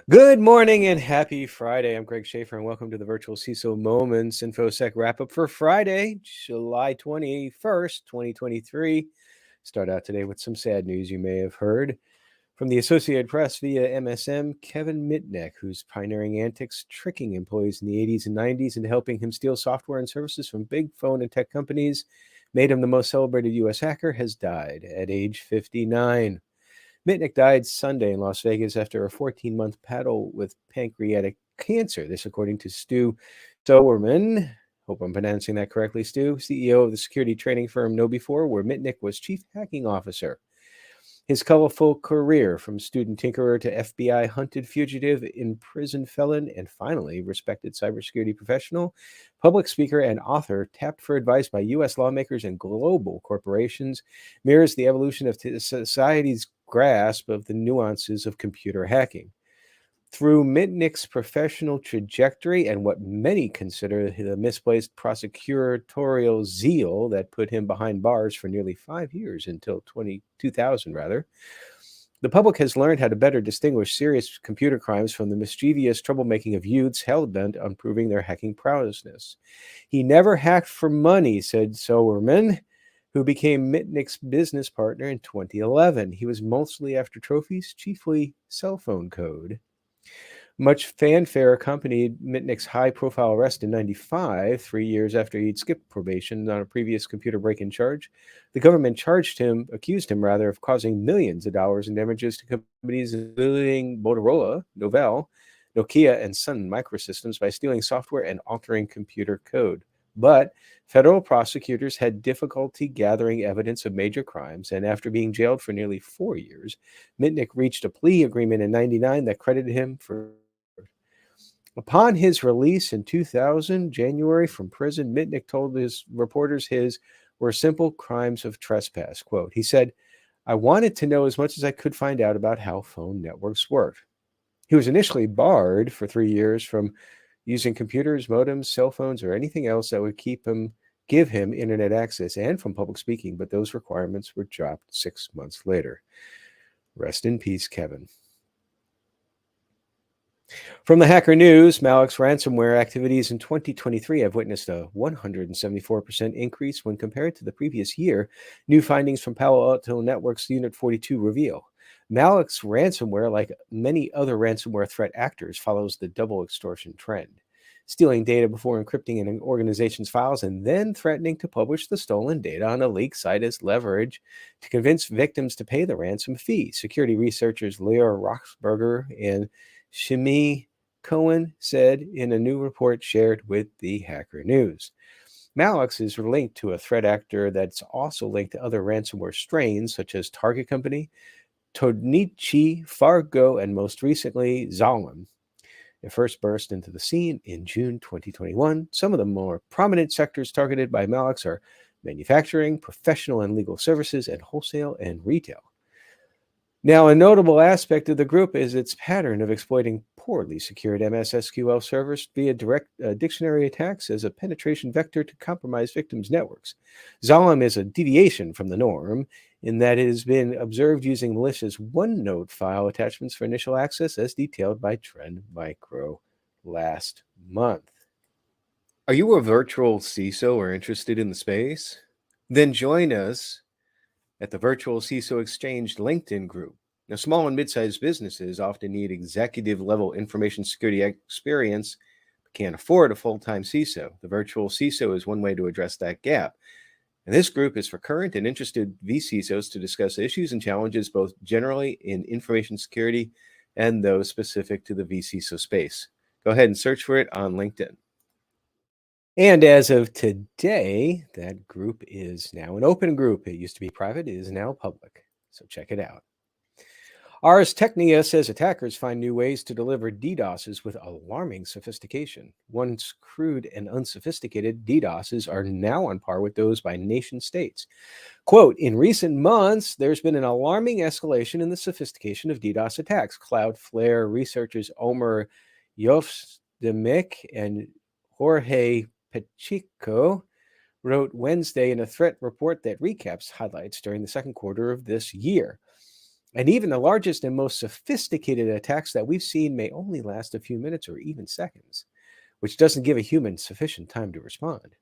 Good morning and happy Friday. I'm Greg Schaefer and welcome to the virtual CISO Moments Infosec wrap up for Friday, July 21st, 2023. Start out today with some sad news you may have heard from the Associated Press via MSM. Kevin Mitnick, who's pioneering antics, tricking employees in the 80s and 90s into helping him steal software and services from big phone and tech companies, made him the most celebrated U.S. hacker, has died at age 59. Mitnick died Sunday in Las Vegas after a 14-month battle with pancreatic cancer. This, according to Stu Sowerman. Hope I'm pronouncing that correctly, Stu, CEO of the security training firm KnowBe4, where Mitnick was chief hacking officer. His colorful career, from student tinkerer to FBI hunted fugitive, imprisoned felon, and finally respected cybersecurity professional, public speaker, and author, tapped for advice by U.S. lawmakers and global corporations, mirrors the evolution of society's grasp of the nuances of computer hacking. Through Mitnick's professional trajectory and what many consider the misplaced prosecutorial zeal that put him behind bars for nearly 5 years until 2000, the public has learned how to better distinguish serious computer crimes from the mischievous troublemaking of youths hell-bent on proving their hacking prowess. He never hacked for money, said Sowerman, who became Mitnick's business partner in 2011. He was mostly after trophies, chiefly cell phone code. Much fanfare accompanied Mitnick's high-profile arrest in 1995, 3 years after he'd skipped probation on a previous computer break-in charge. The government accused him of causing millions of dollars in damages to companies including Motorola, Novell, Nokia, and Sun Microsystems by stealing software and altering computer code. But federal prosecutors had difficulty gathering evidence of major crimes, and after being jailed for nearly 4 years, Mitnick reached a plea agreement in 1999 that credited him for. Upon his release in 2000, January, from prison, Mitnick told his reporters his were simple crimes of trespass. Quote, he said, "I wanted to know as much as I could find out about how phone networks work." He was initially barred for 3 years from using computers, modems, cell phones, or anything else that would give him internet access, and from public speaking, but those requirements were dropped 6 months later. Rest in peace, Kevin. From the Hacker News, Malik's ransomware activities in 2023 have witnessed a 174% increase when compared to the previous year. New findings from Palo Alto Networks Unit 42 reveal. Malik's ransomware, like many other ransomware threat actors, follows the double extortion trend, stealing data before encrypting an organization's files and then threatening to publish the stolen data on a leak site as leverage to convince victims to pay the ransom fee. Security researchers Leah Roxburger and Shimi Cohen said in a new report shared with the Hacker News. Malik's is linked to a threat actor that's also linked to other ransomware strains such as Target Company, Tonichi, Fargo, and most recently Zalem. It first burst into the scene in June 2021. Some of the more prominent sectors targeted by Malik's are manufacturing, professional and legal services, and wholesale and retail. Now, a notable aspect of the group is its pattern of exploiting poorly secured MS SQL servers via direct dictionary attacks as a penetration vector to compromise victims' networks. Zalem is a deviation from the norm in that it has been observed using malicious OneNote file attachments for initial access, as detailed by Trend Micro last month. Are you a virtual CISO or interested in the space? Then join us at the Virtual CISO Exchange LinkedIn group. Now, small and mid-sized businesses often need executive-level information security experience, but can't afford a full-time CISO. The Virtual CISO is one way to address that gap. And this group is for current and interested vCISOs to discuss issues and challenges both generally in information security and those specific to the vCISO space. Go ahead and search for it on LinkedIn. And as of today, that group is now an open group. It used to be private, it is now public. So check it out. Ars Technica says attackers find new ways to deliver DDoSes with alarming sophistication. Once crude and unsophisticated, DDoSes are now on par with those by nation states. Quote, in recent months, there's been an alarming escalation in the sophistication of DDoS attacks. Cloudflare researchers Omer Yovsdemik and Jorge Pacheco wrote Wednesday in a threat report that recaps highlights during the second quarter of this year. And even the largest and most sophisticated attacks that we've seen may only last a few minutes or even seconds, which doesn't give a human sufficient time to respond.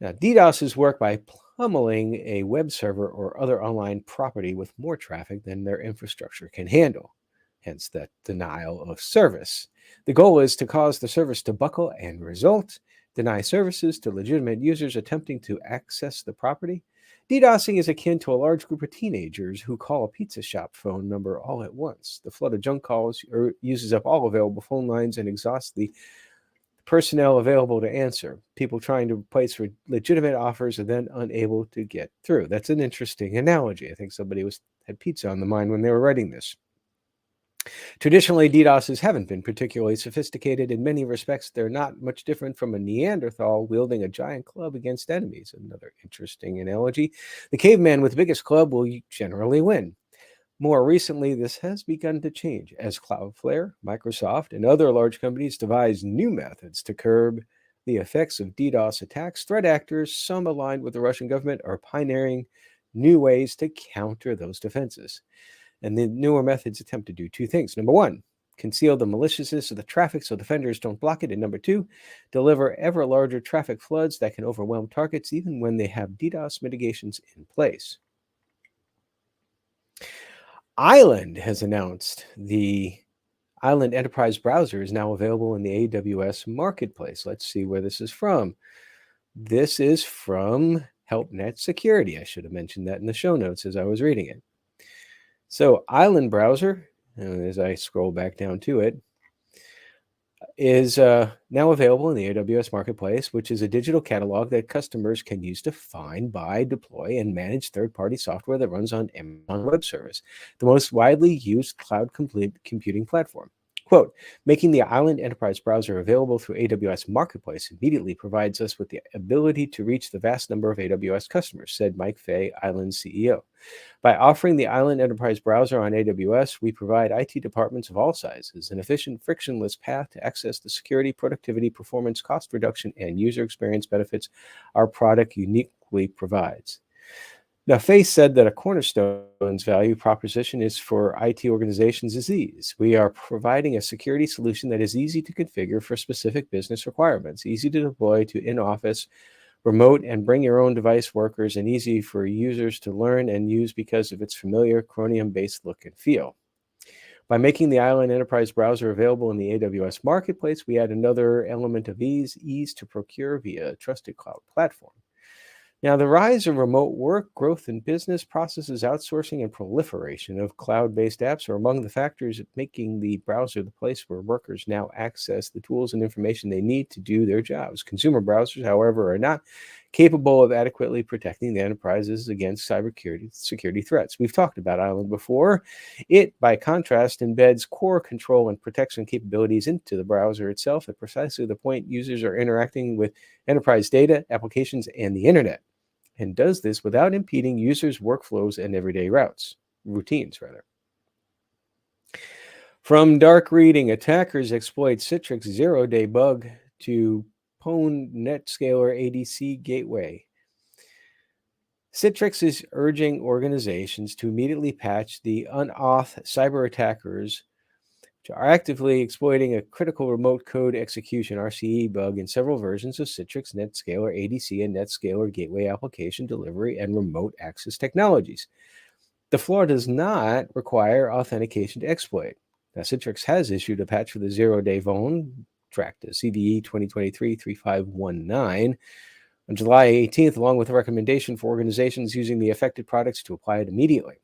Now, DDoSes work by pummeling a web server or other online property with more traffic than their infrastructure can handle, hence that denial of service. The goal is to cause the service to buckle and deny services to legitimate users attempting to access the property. DDoSing is akin to a large group of teenagers who call a pizza shop phone number all at once. The flood of junk calls uses up all available phone lines and exhausts the personnel available to answer. People trying to place legitimate offers are then unable to get through. That's an interesting analogy. I think somebody had pizza on the mind when they were writing this. Traditionally, DDoSes haven't been particularly sophisticated. In many respects, they're not much different from a Neanderthal wielding a giant club against enemies. Another interesting analogy. The caveman with the biggest club will generally win. More recently, this has begun to change as Cloudflare, Microsoft, and other large companies devise new methods to curb the effects of DDoS attacks. Threat actors, some aligned with the Russian government, are pioneering new ways to counter those defenses. And the newer methods attempt to do two things. Number one, conceal the maliciousness of the traffic so defenders don't block it. And number two, deliver ever larger traffic floods that can overwhelm targets even when they have DDoS mitigations in place. Island has announced the Island Enterprise Browser is now available in the AWS Marketplace. Let's see where this is from. This is from HelpNet Security. I should have mentioned that in the show notes as I was reading it. So Island Browser, as I scroll back down to it, is now available in the AWS Marketplace, which is a digital catalog that customers can use to find, buy, deploy, and manage third-party software that runs on Amazon Web Service, the most widely used cloud computing platform. Quote, making the Island Enterprise Browser available through AWS Marketplace immediately provides us with the ability to reach the vast number of AWS customers, said Mike Fay, Island's CEO. By offering the Island Enterprise Browser on AWS, we provide IT departments of all sizes an efficient, frictionless path to access the security, productivity, performance, cost reduction, and user experience benefits our product uniquely provides. Now, Fay said that a cornerstone's value proposition is for IT organizations is ease. We are providing a security solution that is easy to configure for specific business requirements, easy to deploy to in-office, remote, and bring your own device workers, and easy for users to learn and use because of its familiar Chromium-based look and feel. By making the Island Enterprise Browser available in the AWS Marketplace, we add another element of ease to procure via a trusted cloud platform. Now, the rise of remote work, growth in business processes, outsourcing, and proliferation of cloud-based apps are among the factors making the browser the place where workers now access the tools and information they need to do their jobs. Consumer browsers, however, are not capable of adequately protecting the enterprises against cybersecurity threats. We've talked about Island before. It, by contrast, embeds core control and protection capabilities into the browser itself at precisely the point users are interacting with enterprise data, applications, and the internet, and does this without impeding users' workflows and everyday routines. From dark reading, attackers exploit Citrix zero-day bug to pwn NetScaler ADC gateway. Citrix is urging organizations to immediately patch the unauth cyber attackers which are actively exploiting a critical remote code execution RCE bug in several versions of Citrix NetScaler ADC and NetScaler Gateway application delivery and remote access technologies. The flaw does not require authentication to exploit. Now, Citrix has issued a patch for the zero-day vuln, tracked as CVE 2023-3519, on July 18th, along with a recommendation for organizations using the affected products to apply it immediately.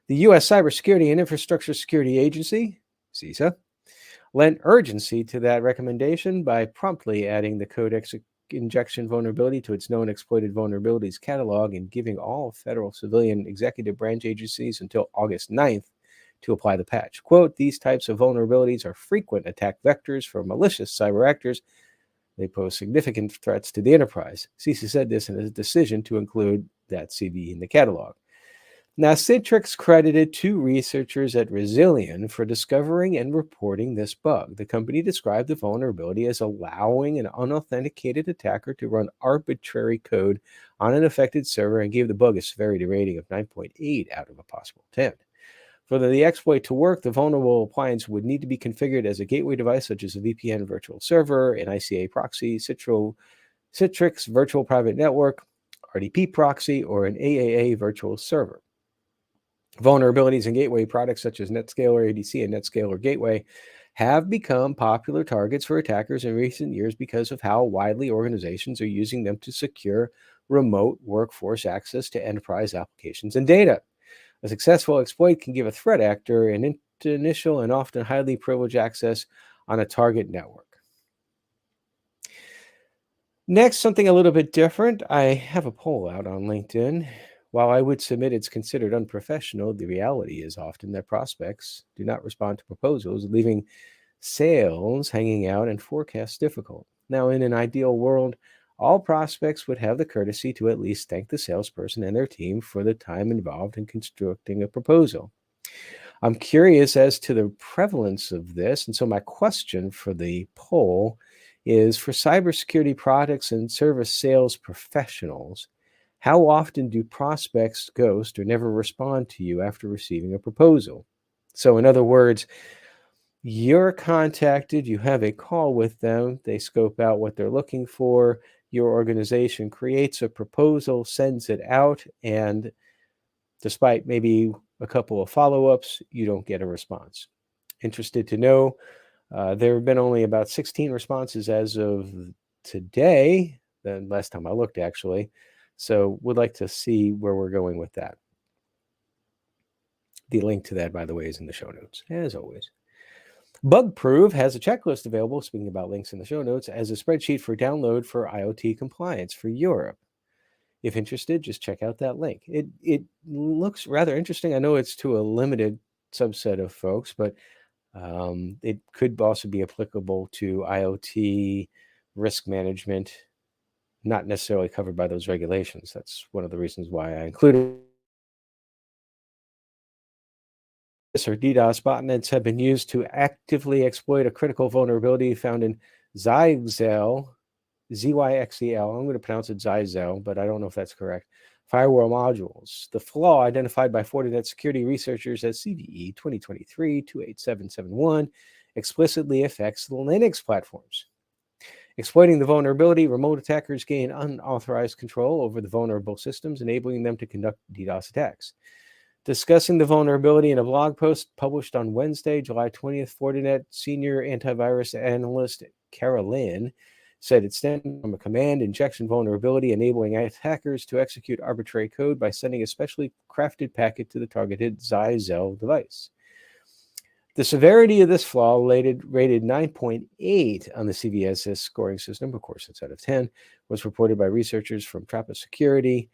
The U.S. Cybersecurity and Infrastructure Security Agency, CISA, lent urgency to that recommendation by promptly adding the code injection vulnerability to its known exploited vulnerabilities catalog and giving all federal civilian executive branch agencies until August 9th to apply the patch. Quote, these types of vulnerabilities are frequent attack vectors for malicious cyber actors. They pose significant threats to the enterprise. CISA said this in a decision to include that CVE in the catalog. Now, Citrix credited two researchers at Resilient for discovering and reporting this bug. The company described the vulnerability as allowing an unauthenticated attacker to run arbitrary code on an affected server and gave the bug a severity rating of 9.8 out of a possible 10. For the exploit to work, the vulnerable appliance would need to be configured as a gateway device such as a VPN virtual server, an ICA proxy, Citrix virtual private network, RDP proxy, or an AAA virtual server. Vulnerabilities in gateway products such as NetScaler ADC and NetScaler Gateway have become popular targets for attackers in recent years because of how widely organizations are using them to secure remote workforce access to enterprise applications and data. A successful exploit can give a threat actor an initial and often highly privileged access on a target network. Next, something a little bit different. I have a poll out on LinkedIn. While I would submit it's considered unprofessional, the reality is often that prospects do not respond to proposals, leaving sales hanging out and forecasts difficult. Now, in an ideal world, all prospects would have the courtesy to at least thank the salesperson and their team for the time involved in constructing a proposal. I'm curious as to the prevalence of this. And so, my question for the poll is for cybersecurity products and service sales professionals, how often do prospects ghost or never respond to you after receiving a proposal? So, in other words, you're contacted, you have a call with them, they scope out what they're looking for, your organization creates a proposal, sends it out, and despite maybe a couple of follow-ups, you don't get a response. Interested to know, there have been only about 16 responses as of today, the last time I looked actually, so would like to see where we're going with that. The link to that, by the way, is in the show notes, as always. BugProof has a checklist available, speaking about links in the show notes, as a spreadsheet for download for IoT compliance for Europe. If interested, just check out that link. It looks rather interesting. I know it's to a limited subset of folks, but it could also be applicable to IoT risk management, not necessarily covered by those regulations. That's one of the reasons why I included this. Or DDoS botnets have been used to actively exploit a critical vulnerability found in Zyxel, ZYXEL. I'm going to pronounce it Zyxel, but I don't know if that's correct. Firewall modules. The flaw identified by Fortinet security researchers as CVE 2023-28771 explicitly affects the Linux platforms. Exploiting the vulnerability, remote attackers gain unauthorized control over the vulnerable systems, enabling them to conduct DDoS attacks. Discussing the vulnerability in a blog post published on Wednesday, July 20th, Fortinet senior antivirus analyst Carolyn said it stemmed from a command injection vulnerability enabling attackers to execute arbitrary code by sending a specially crafted packet to the targeted Zyxel device. The severity of this flaw, rated 9.8 on the CVSS scoring system, of course it's out of 10, was reported by researchers from Trappist Security.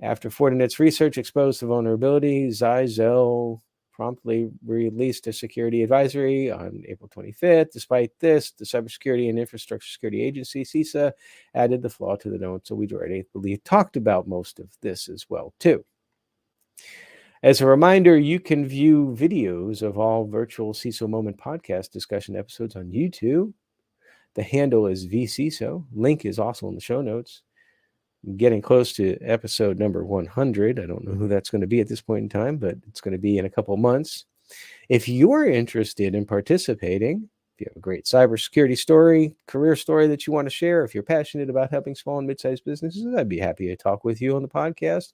After Fortinet's research exposed the vulnerability, Zyxel promptly released a security advisory on April 25th. Despite this, the Cybersecurity and Infrastructure Security Agency, CISA, added the flaw to the note, so we'd already talked about most of this as well, too. As a reminder, you can view videos of all virtual CISO Moment podcast discussion episodes on YouTube. The handle is vCISO. Link is also in the show notes. I'm getting close to episode number 100. I don't know who that's going to be at this point in time, but it's going to be in a couple months. If you're interested in participating, if you have a great cybersecurity story, career story that you want to share, if you're passionate about helping small and mid-sized businesses, I'd be happy to talk with you on the podcast.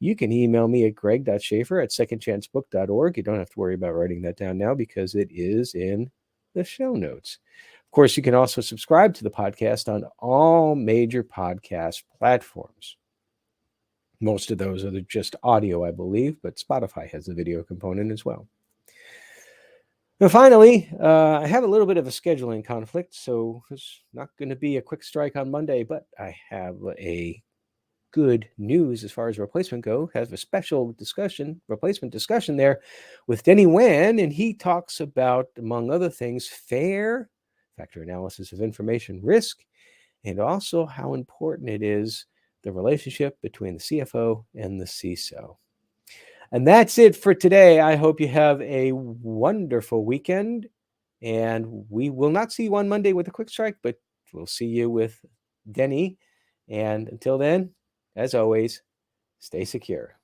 You can email me at greg.schaefer@secondchancebook.org. You don't have to worry about writing that down now because it is in the show notes. Of course, you can also subscribe to the podcast on all major podcast platforms. Most of those are just audio, I believe, but Spotify has a video component as well. And finally, I have a little bit of a scheduling conflict, so it's not going to be a quick strike on Monday, but I have a good news as far as replacement go. Have a special replacement discussion there with Denny Wan, and he talks about, among other things, fair factor analysis of information risk, and also how important it is, the relationship between the CFO and the CISO. And that's it for today. I hope you have a wonderful weekend. And we will not see you on Monday with a quick strike, but we'll see you with Denny. And until then, as always, stay secure.